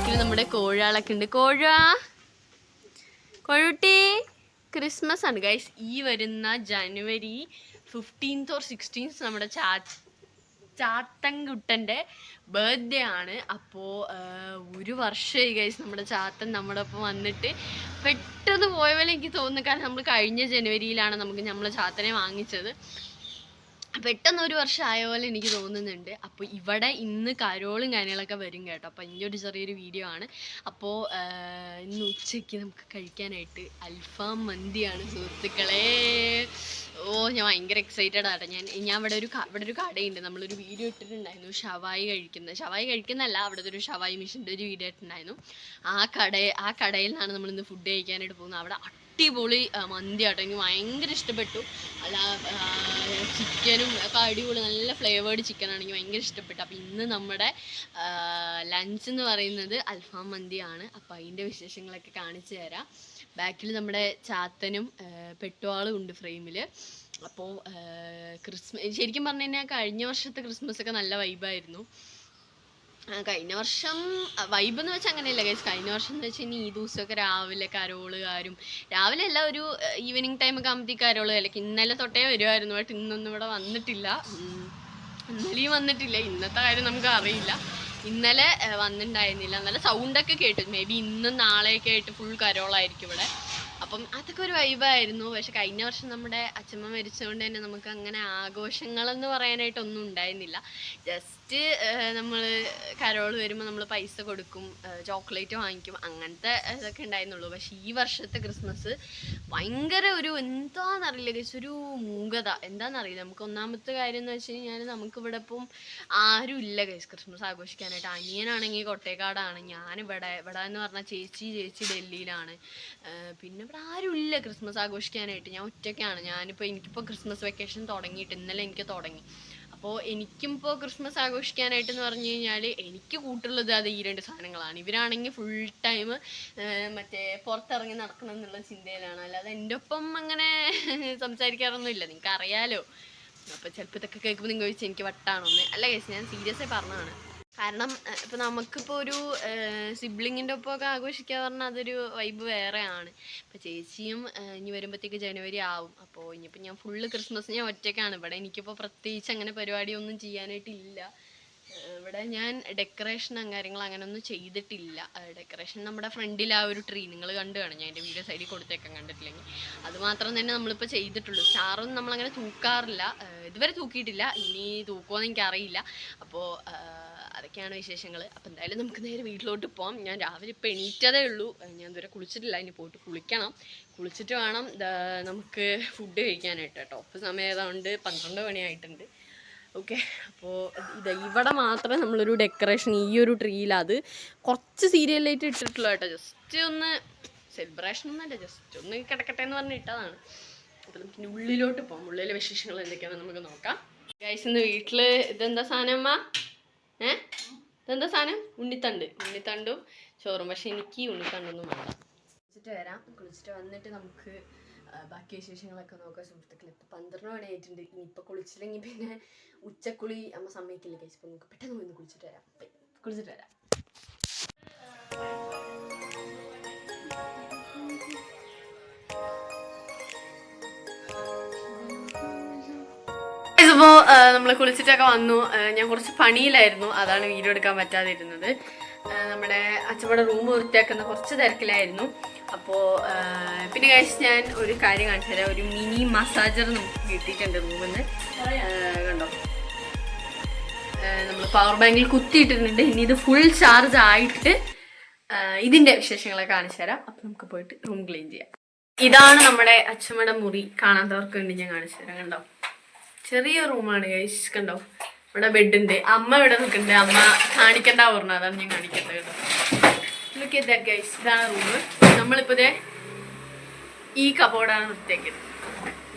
ബാക്കിൽ നമ്മുടെ കോഴാളൊക്കെ ഉണ്ട്. കോഴുട്ടി ക്രിസ്മസ് ആണ് ഗൈസ്. ഈ വരുന്ന ജനുവരി 15th or 16th നമ്മുടെ ചാത്തൻകുട്ടൻ്റെ ബർത്ത്ഡേ ആണ്. അപ്പോൾ ഒരു വർഷമായി ഗൈസ് നമ്മുടെ ചാത്തൻ നമ്മുടെ ഒപ്പം വന്നിട്ട്. പെട്ടെന്ന് പോയ പോലെ എനിക്ക് തോന്നുന്നു. കാരണം നമ്മൾ കഴിഞ്ഞ ജനുവരിയിലാണ് നമ്മളെ ചാത്തനെ വാങ്ങിച്ചത്. പെട്ടെന്ന് ഒരു വർഷം ആയ പോലെ എനിക്ക് തോന്നുന്നുണ്ട്. അപ്പോൾ ഇവിടെ ഇന്ന് കരോളും കാര്യങ്ങളൊക്കെ വരും കേട്ടോ. അപ്പോൾ ഇനിയൊരു ചെറിയൊരു വീഡിയോ ആണ്. അപ്പോൾ ഇന്ന് ഉച്ചയ്ക്ക് നമുക്ക് കഴിക്കാനായിട്ട് അൽഫാം മന്തിയാണ് സുഹൃത്തുക്കളെ. ഞാൻ ഭയങ്കര എക്സൈറ്റഡ് ആട്ടോ. ഞാൻ ഇവിടെ ഒരു കടയുണ്ട്. നമ്മളൊരു വീഡിയോ ഇട്ടിട്ടുണ്ടായിരുന്നു ഷവായി കഴിക്കുന്നതല്ല, അവിടുത്തെ ഒരു ഷവായി മിഷൻ്റെ ഒരു വീഡിയോ ഇട്ടിട്ടുണ്ടായിരുന്നു. ആ കടയിൽ നിന്നാണ് നമ്മളിന്ന് ഫുഡ് കഴിക്കാനായിട്ട് പോകുന്നത്. അവിടെ അടിപൊളി മന്തി ആട്ടോ. എനിക്ക് ഭയങ്കര ഇഷ്ടപ്പെട്ടു. അല്ല ചിക്കനും ഒക്കെ അടിപൊളി, നല്ല ഫ്ലേവേർഡ് ചിക്കനാണ്. എനിക്ക് ഭയങ്കര ഇഷ്ടപ്പെട്ടു. അപ്പോൾ ഇന്ന് നമ്മുടെ ലഞ്ച് എന്ന് പറയുന്നത് അൽഫാം മന്തിയാണ്. അപ്പോൾ അതിൻ്റെ വിശേഷങ്ങളൊക്കെ കാണിച്ചു തരാം. ബാക്കിൽ നമ്മുടെ ചാത്തനും പെട്ടുവാളും ഉണ്ട് ഫ്രെയിമിൽ. അപ്പോൾ ശരിക്കും പറഞ്ഞു കഴിഞ്ഞാൽ കഴിഞ്ഞ വർഷത്തെ ക്രിസ്മസ് ഒക്കെ നല്ല വൈബായിരുന്നു. കഴിഞ്ഞ വർഷം വൈബ് എന്ന് വെച്ചാൽ അങ്ങനെയല്ല ഗൈസ്. കഴിഞ്ഞ വർഷം എന്ന് വെച്ച് കഴിഞ്ഞാൽ ഈ ദിവസമൊക്കെ രാവിലെ കരോളുകാരും, രാവിലെ അല്ല ഒരു ഈവനിങ് ടൈമൊക്കെ ആകുമ്പോഴത്തേക്ക് കരോള് കലക്കി. ഇന്നലെ തൊട്ടേ വരുമായിരുന്നു. ബട്ട് ഇന്നൊന്നും ഇവിടെ വന്നിട്ടില്ല. ഇന്നലെയും വന്നിട്ടില്ല. ഇന്നത്തെ കാര്യം നമുക്ക് അറിയില്ല. ഇന്നലെ വന്നിട്ടുണ്ടായിരുന്നില്ല. നല്ല സൗണ്ടൊക്കെ കേട്ടു. മേ ബി ഇന്നും നാളെയൊക്കെ ആയിട്ട് ഫുൾ കരോളായിരിക്കും ഇവിടെ. അപ്പം അതൊക്കെ ഒരു വൈബായിരുന്നു. പക്ഷെ കഴിഞ്ഞ വർഷം നമ്മുടെ അച്ഛമ്മ മരിച്ചതുകൊണ്ട് തന്നെ നമുക്ക് അങ്ങനെ ആഘോഷങ്ങളെന്ന് പറയാനായിട്ടൊന്നും ഉണ്ടായിരുന്നില്ല. ജസ്റ്റ് നമ്മൾ കരോൾ വരുമ്പോൾ നമ്മൾ പൈസ കൊടുക്കും, ചോക്ലേറ്റ് വാങ്ങിക്കും, അങ്ങനത്തെ ഇതൊക്കെ ഉണ്ടായിരുന്നുള്ളൂ. പക്ഷെ ഈ വർഷത്തെ ക്രിസ്മസ് ഭയങ്കര ഒരു എന്താണെന്നറിയില്ല ഗൈസ്, ഒരു മൂകത എന്താണെന്നറിയില്ല. നമുക്ക് ഒന്നാമത്തെ കാര്യം എന്ന് വെച്ച് കഴിഞ്ഞാൽ നമുക്കിവിടെ ഇപ്പം ആരും ഇല്ല ഗൈസ് ക്രിസ്മസ് ആഘോഷിക്കാനായിട്ട്. അനിയനാണെങ്കിൽ കൊട്ടേക്കാടാണ്, ഞാനിവിടെ എന്ന് പറഞ്ഞാൽ ചേച്ചി ഡൽഹിയിലാണ്. പിന്നെ ഇവിടെ ആരും ഇല്ല ക്രിസ്മസ് ആഘോഷിക്കാനായിട്ട്. ഞാൻ ഒറ്റയ്ക്കാണ്. എനിക്കിപ്പോൾ ക്രിസ്മസ് വെക്കേഷൻ തുടങ്ങിയിട്ട് ഇന്നലെ എനിക്ക് തുടങ്ങി. അപ്പോൾ എനിക്കും ഇപ്പോൾ ക്രിസ്മസ് ആഘോഷിക്കാനായിട്ടെന്ന് പറഞ്ഞു കഴിഞ്ഞാൽ എനിക്ക് കൂട്ടുള്ളത് അത് ഈ രണ്ട് സാധനങ്ങളാണ്. ഇവരാണെങ്കിൽ ഫുൾ ടൈം മറ്റേ പുറത്തിറങ്ങി നടക്കണം എന്നുള്ള ചിന്തയിലാണ്. അല്ലാതെ എൻ്റെ ഒപ്പം അങ്ങനെ സംസാരിക്കാറൊന്നുമില്ല, നിങ്ങൾക്ക് അറിയാലോ. അപ്പോൾ ചിലപ്പോൾ ഇതൊക്കെ കേൾക്കുമ്പോൾ നിങ്ങൾ ചോദിച്ചാൽ എനിക്ക് വട്ടാണോന്ന്. അല്ല കേസ്, ഞാൻ സീരിയസ് ആയി പറഞ്ഞതാണ്. കാരണം ഇപ്പോൾ നമുക്കിപ്പോൾ ഒരു സിബ്ലിങ്ങിൻ്റെ ഒപ്പമൊക്കെ ആഘോഷിക്കുക പറഞ്ഞാൽ അതൊരു വൈബ് വേറെയാണ്. ഇപ്പോൾ ചേച്ചിയും ഇനി വരുമ്പോഴത്തേക്ക് ജനുവരി ആവും. അപ്പോൾ ഇനിയിപ്പോൾ ഞാൻ ഫുള്ള് ക്രിസ്മസ് ഞാൻ ഒറ്റയ്ക്കാണ് ഇവിടെ. എനിക്കിപ്പോൾ പ്രത്യേകിച്ച് അങ്ങനെ പരിപാടിയൊന്നും ചെയ്യാനായിട്ടില്ല. ഇവിടെ ഞാൻ ഡെക്കറേഷനും കാര്യങ്ങളും അങ്ങനെയൊന്നും ചെയ്തിട്ടില്ല. ഡെക്കറേഷൻ നമ്മുടെ ഫ്രണ്ടിൽ ആ ഒരു ട്രീ നിങ്ങൾ കണ്ടു കാണും. ഞാൻ എൻ്റെ വീഡിയോ സൈഡിൽ കൊടുത്തേക്കാൻ കണ്ടിട്ടില്ലെങ്കിൽ. അതുമാത്രം തന്നെ നമ്മളിപ്പോൾ ചെയ്തിട്ടുള്ളൂ. സ്റ്റാറൊന്നും നമ്മളങ്ങനെ തൂക്കാറില്ല, ഇതുവരെ തൂക്കിയിട്ടില്ല. ഇനി തൂക്കുമോയെന്ന് എനിക്കറിയില്ല. അപ്പോൾ അതൊക്കെയാണ് വിശേഷങ്ങൾ. അപ്പോൾ എന്തായാലും നമുക്ക് നേരെ വീട്ടിലോട്ട് പോകാം. ഞാൻ രാവിലെ ഇപ്പോൾ എണീറ്റതേ ഉള്ളൂ. ഞാൻ ഇതുവരെ കുളിച്ചിട്ടില്ല. ഇനി പോയിട്ട് കുളിച്ചിട്ട് വേണം നമുക്ക് ഫുഡ് കഴിക്കാനായിട്ട് കേട്ടോ. ഇപ്പോൾ സമയം ഏതാണ്ട് 12 മണിയായിട്ടുണ്ട്. ഓക്കെ, അപ്പോൾ ഇവിടെ മാത്രമേ നമ്മളൊരു ഡെക്കറേഷൻ ഈ ഒരു ട്രീയിൽ അത് കുറച്ച് സീരിയലായിട്ട് ഇട്ടിട്ടുള്ളൂ കേട്ടോ. ജസ്റ്റ് ഒന്ന് സെലിബ്രേഷൻ ഒന്നല്ല, ജസ്റ്റ് ഒന്ന് കിടക്കട്ടെ എന്ന് പറഞ്ഞ് ഇട്ടതാണ്. അപ്പോൾ നമുക്ക് ഉള്ളിലോട്ട് പോകാം. ഉള്ളിലെ വിശേഷങ്ങൾ എന്തൊക്കെയാണെന്ന് നമുക്ക് നോക്കാം. ഗൈസ്, ഇന്ന് വീട്ടിൽ ഇതെന്താ സാധനം അമ്മ? ഇതെന്താ സാധനം? ഉണ്ണിത്തണ്ടും ചോറും. പക്ഷെ എനിക്ക് ഉണ്ണിത്തണ്ടൊന്നും വേണ്ട. കുളിച്ചിട്ട് വന്നിട്ട് നമുക്ക് ബാക്കി വിശേഷങ്ങളൊക്കെ നോക്കാം സുഹൃത്തുക്കളെ. ഇപ്പോൾ 12 മണിയായിട്ടുണ്ട്. ഇനിയിപ്പോൾ കുളിച്ചില്ലെങ്കിൽ പിന്നെ ഉച്ചക്കുളി അമ്മ സമ്മതിക്കില്ല ഗൈസ്. ഇപ്പോൾ നമുക്ക് പെട്ടെന്ന് പോയി കുളിച്ചിട്ട് വരാം. ഇപ്പോൾ നമ്മൾ കുളിച്ചിട്ടൊക്കെ വന്നു. ഞാൻ കുറച്ച് പണിയിലായിരുന്നു, അതാണ് വീഡിയോ എടുക്കാൻ പറ്റാതിരുന്നത്. നമ്മുടെ അച്ഛമ്മയുടെ റൂം വൃത്തിയാക്കുന്ന കുറച്ച് തിരക്കിലായിരുന്നു. അപ്പോൾ പിന്നെ കഴിച്ച് ഞാൻ ഒരു കാര്യം കാണിച്ചു തരാം. ഒരു മിനി മസാജർ നമുക്ക് കിട്ടിയിട്ടുണ്ട് റൂമിൽ നിന്ന്. കണ്ടോ, നമ്മൾ പവർ ബാങ്കിൽ കുത്തിയിട്ടിട്ടുണ്ട്. ഇനി ഇത് ഫുൾ ചാർജ് ആയിട്ട് ഇതിൻ്റെ വിശേഷങ്ങളൊക്കെ കാണിച്ചു തരാം. അപ്പോൾ നമുക്ക് പോയിട്ട് റൂം ക്ലീൻ ചെയ്യാം. ഇതാണ് നമ്മുടെ അച്ഛമ്മയുടെ മുറി. കാണാത്തവർക്ക് വേണ്ടി ഞാൻ കാണിച്ചു തരാം. കണ്ടോ, ചെറിയ റൂമാണ് ഗൈസ്. കണ്ടോ, ഇവിടെ ബെഡുണ്ട്. അമ്മ ഇവിടെ നിൽക്കുന്നുണ്ട്. അമ്മ കാണിക്കണ്ട പറഞ്ഞു, അതാണ് ഞാൻ കാണിക്കേണ്ടത് കേട്ടോ. Look at that guys. ഇതാണ് റൂം. നമ്മളിപ്പോൾ ഈ കബോർഡാണ് വൃത്തിയാക്കിയത്.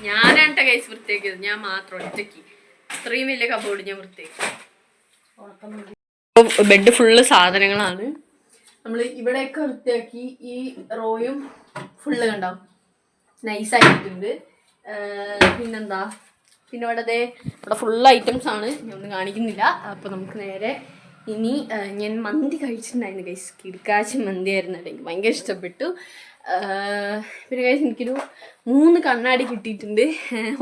ഞാനാണ് കേട്ടോ ഗൈസ് വൃത്തിയാക്കിയത്. ഞാൻ മാത്രം ഒറ്റയ്ക്ക് ഇത്രയും വലിയ കബോർഡ് ഞാൻ വൃത്തിയാക്കി. ബെഡ് ഫുള്ള് സാധനങ്ങളാണ്. നമ്മൾ ഇവിടെയൊക്കെ വൃത്തിയാക്കി. ഈ റോയും ഫുള്ള് കണ്ടോ നൈസായിട്ടുണ്ട്. പിന്നെന്താ, പിന്നെ ഇവിടെ ഫുൾ ഐറ്റംസ് ആണ്, ഞാൻ ഒന്നും കാണിക്കുന്നില്ല. അപ്പോൾ നമുക്ക് നേരെ ഇനി ഞാൻ മന്തി കഴിച്ചിട്ടുണ്ടായിരുന്നു ഗൈസ്. കിടക്കാച്ചി മന്തി ആയിരുന്നു. എനിക്ക് ഭയങ്കര ഇഷ്ടപ്പെട്ടു. പിന്നെ ഗൈസ് എനിക്കൊരു 3 കണ്ണാടി കിട്ടിയിട്ടുണ്ട്.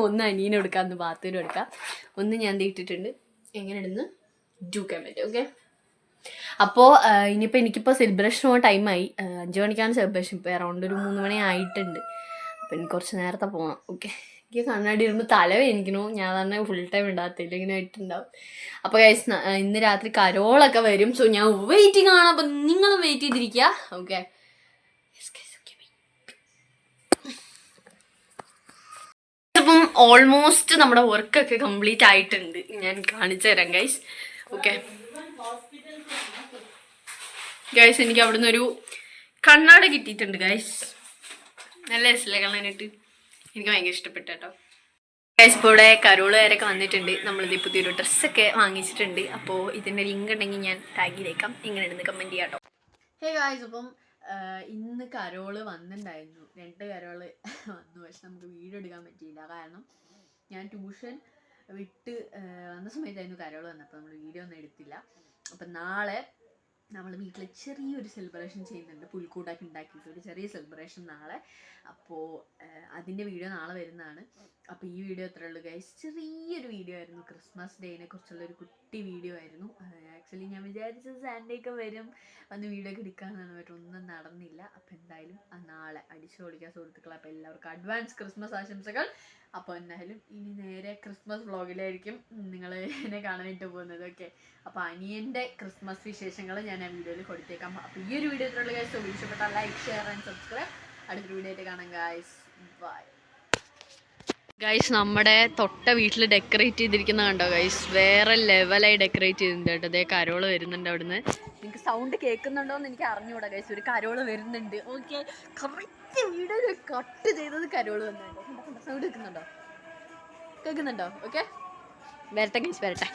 ഒന്ന് അനിയനെ എടുക്കാം, ഒന്ന് ബാത്തൂരും എടുക്കാം, ഒന്ന് ഞാൻ ഇട്ടിട്ടുണ്ട്. എങ്ങനെ ഇടുന്നു ജൂക്കാൻ പറ്റും. ഓക്കെ, അപ്പോൾ എനിക്കിപ്പോൾ സെലിബ്രേഷൻ പോകാൻ ടൈമായി. 5 മണിക്കാണ് സെലിബ്രേഷൻ. ഇപ്പോൾ അറൗണ്ട് ഒരു 3 മണി ആയിട്ടുണ്ട്. അപ്പോൾ എനിക്ക് കുറച്ച് നേരത്തെ പോകണം. ഓക്കെ, എനിക്ക് കണ്ണാടി ഇടുമ്പോൾ തലവേദനിക്കണു. ഞാൻ തന്നെ ഫുൾ ടൈം ഇടാത്തില്ല, ഇങ്ങനെ ആയിട്ടുണ്ടാവും. അപ്പോൾ ഗൈസ് ഇന്ന് രാത്രി കരോളൊക്കെ വരും. സോ ഞാൻ വെയിറ്റിംഗ് ആണ്. അപ്പം നിങ്ങളും വെയിറ്റ് ചെയ്തിരിക്കുക. ഓക്കെ, അപ്പം ഓൾമോസ്റ്റ് നമ്മുടെ വർക്കൊക്കെ കംപ്ലീറ്റ് ആയിട്ടുണ്ട്. ഞാൻ കാണിച്ചു തരാം ഗൈസ്. ഓക്കെ ഗൈസ്, എനിക്ക് അവിടുന്ന് ഒരു കണ്ണാടി കിട്ടിയിട്ടുണ്ട് ഗൈസ്. നല്ല രസമല്ലേ കാണാനായിട്ട്? എനിക്ക് ഭയങ്കര ഇഷ്ടപ്പെട്ടു കേട്ടോ ഗൈസ്. ഇപ്പോൾ ഇവിടെ കരോളുകാരൊക്കെ വന്നിട്ടുണ്ട്. നമ്മളിത് പുതിയൊരു ഡ്രസ്സൊക്കെ വാങ്ങിച്ചിട്ടുണ്ട്. അപ്പോൾ ഇതിൻ്റെ ലിങ്ക് ഉണ്ടെങ്കിൽ ഞാൻ ടാഗിലേക്കാം, ഇങ്ങനെ ഇടുന്ന് കമൻറ്റ് ചെയ്യാം കേട്ടോ. ഹേ ഗൈസ്, അപ്പം ഇന്ന് കരോള് വന്നിട്ടുണ്ടായിരുന്നു. 2 കരോള് വന്നു. പക്ഷെ നമുക്ക് വീഡിയോ എടുക്കാൻ പറ്റിയില്ല. കാരണം ഞാൻ ട്യൂഷൻ വിട്ട് വന്ന സമയത്തായിരുന്നു കരോള് വന്നപ്പോൾ നമ്മൾ വീഡിയോ ഒന്നും എടുത്തില്ല. അപ്പം നാളെ നമ്മൾ വീട്ടിൽ ചെറിയൊരു സെലിബ്രേഷൻ ചെയ്യുന്നുണ്ട്. പുൽക്കൂട്ടൊക്കെ ഉണ്ടാക്കിയിട്ട് ഒരു ചെറിയ സെലിബ്രേഷൻ നാളെ. അപ്പോൾ അതിൻ്റെ വീഡിയോ നാളെ വരുന്നതാണ്. അപ്പോൾ ഈ വീഡിയോ എത്ര ഉള്ളൂ ഗൈസ്? ചെറിയൊരു വീഡിയോ ആയിരുന്നു. ക്രിസ്മസ് ഡേനെ കുറിച്ചുള്ളൊരു കുട്ടി വീഡിയോ ആയിരുന്നു. ആക്ച്വലി ഞാൻ വിചാരിച്ചത് സാൻഡേയൊക്കെ വരും, വന്ന് വീഡിയോ ഒക്കെ എടുക്കാമെന്നാണ്. പക്ഷേ ഒന്നും നടന്നില്ല. അപ്പോൾ എന്തായാലും നാളെ അടിച്ചു പൊളിക്കാൻ സുഹൃത്തുക്കളെ. അപ്പോൾ എല്ലാവർക്കും അഡ്വാൻസ് ക്രിസ്മസ് ആശംസകൾ. അപ്പോൾ എന്തായാലും ഇനി നേരെ ക്രിസ്മസ് വ്ളോഗിലായിരിക്കും നിങ്ങൾ എന്നെ കാണാനായിട്ട് പോകുന്നത്. ഓക്കെ, അപ്പോൾ അനിയൻ്റെ ക്രിസ്മസ് വിശേഷങ്ങൾ ഞാൻ ആ വീഡിയോയിൽ കൊടുത്തേക്കാം. അപ്പോൾ ഈ ഒരു വീഡിയോ എത്രയുള്ള ഗൈസ്? ഇഷ്ടപ്പെട്ടാൽ ലൈക്ക്, ഷെയർ ആൻഡ് സബ്സ്ക്രൈബ്. അടുത്തൊരു വീഡിയോ ആയിട്ട് കാണാം ഗൈസ്. Bye guys. നമ്മുടെ തൊട്ട വീട്ടിൽ ഡെക്കറേറ്റ് ചെയ്തിരിക്കുന്ന കണ്ടോ ഗൈസ്? വേറെ ലെവലായി ഡെക്കറേറ്റ് ചെയ്തിട്ടുണ്ട് കേട്ടോ. അതേ കരോള് വരുന്നുണ്ട് അവിടുന്ന്. നിങ്ങൾക്ക് സൗണ്ട് കേൾക്കുന്നുണ്ടോ എന്ന് എനിക്ക് അറിഞ്ഞുകൂടാ ഗൈസ്. ഒരു കരോള് വരുന്നുണ്ട്. ഓക്കെ, കറക്റ്റ് വീഡിയോ കട്ട് ചെയ്തത് കരോള് വന്നുണ്ടോ? സൗണ്ട് കേൾക്കുന്നുണ്ടോ? ഓക്കെ, വരട്ടെ ഗൈസ്, വരട്ടെ.